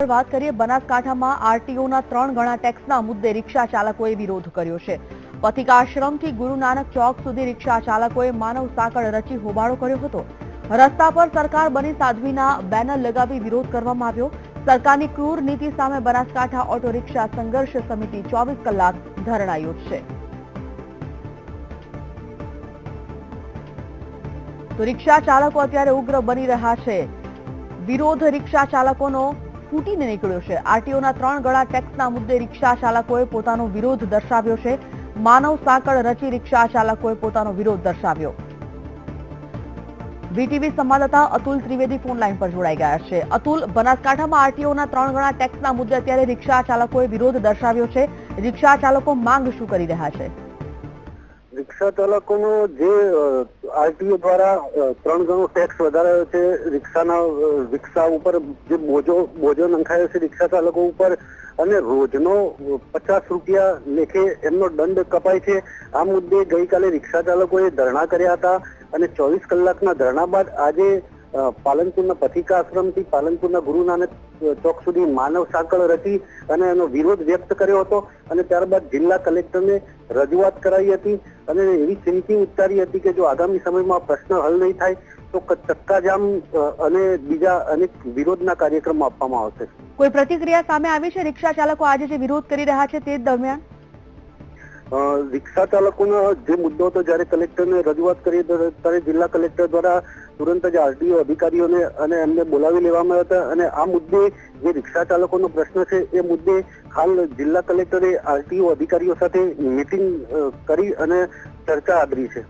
વાત કરીએ બનાસકાંઠામાં આરટીઓના 3 ગણા ટેક્સના મુદ્દે રિક્ષા ચાલકોએ વિરોધ કર્યો છે। પથિકાશ્રમથી ગુરુ નાનક ચોક સુધી રિક્ષા ચાલકોએ માનવ સાંકળ રચી હોબાળો કર્યો હતો। રસ્તા પર સરકાર બની સાધ્વીના બેનર લગાવી વિરોધ કરવામાં આવ્યો। સરકારની ક્રૂર નીતિ સામે બનાસકાંઠા ઓટો રિક્ષા સંઘર્ષ સમિતિ 24 કલાક ધરણા યોજશે। તો રિક્ષા ચાલકો અત્યારે ઉગ્ર બની રહ્યા છે। વિરોધ રિક્ષા ચાલકોનો ફૂટીને નીકળ્યો છે। આરટીઓના 3 ગણા ટેક્સના મુદ્દે રિક્ષા ચાલકોએ પોતાનો વિરોધ દર્શાવ્યો છે। માનવ સાંકળ રચી રિક્ષા ચાલકોએ પોતાનો વિરોધ દર્શાવ્યો। વીટીવી સંવાદદાતા અતુલ ત્રિવેદી ફોન લાઈન પર જોડાઈ ગયા છે। અતુલ, બનાસકાંઠામાં આરટીઓના 3 ગણા ટેક્સના મુદ્દે અત્યારે રિક્ષા ચાલકોએ વિરોધ દર્શાવ્યો છે। રિક્ષા ચાલકો માંગ શું કરી રહ્યા છે? રિક્ષા ચાલકોનો જે આરટીઓ દ્વારા 3 ગણો ટેક્સ વધારાયો છે, રિક્ષા ઉપર જે બોજો નંખાયો છે રિક્ષા ચાલકો ઉપર, અને રોજનો 50 રૂપિયા લેખે એમનો દંડ કપાય છે। આ મુદ્દે ગઈકાલે રિક્ષા ચાલકોએ ધરણા કર્યા હતા અને 24 કલાકના ધરણા બાદ આજે પાલનપુરના પથિકાશ્રમથી પાલનપુરના ગુરુ નાનક ચોક સુધી માનવ સાંકળ રચી અને એનો વિરોધ વ્યક્ત કર્યો હતો અને ત્યારબાદ જિલ્લા કલેક્ટરને રજૂઆત કરાઈ હતી અને એવી ચીમકી ઉચ્ચારી હતી કે જો આગામી સમયમાં પ્રશ્ન હલ નહીં થાય તો ચક્કાજામ અને બીજા અનેક વિરોધના કાર્યક્રમો આપવામાં આવશે। કોઈ પ્રતિક્રિયા સામે આવી છે? રિક્ષા ચાલકો આજે જે વિરોધ કરી રહ્યા છે તે દરમિયાન રિક્ષા ચાલકોનો જે મુદ્દો હતો, જ્યારે કલેક્ટરને રજૂઆત કરી ત્યારે જિલ્લા કલેક્ટર દ્વારા તુરંત જ આરટીઓ અધિકારીઓને અને એમને બોલાવી લેવામાં આવ્યા હતા અને આ મુદ્દે જે રિક્ષા ચાલકોનો પ્રશ્ન છે એ મુદ્દે હાલ જિલ્લા કલેક્ટરે આરટીઓ અધિકારીઓ સાથે મીટિંગ કરી અને ચર્ચા આદરી છે।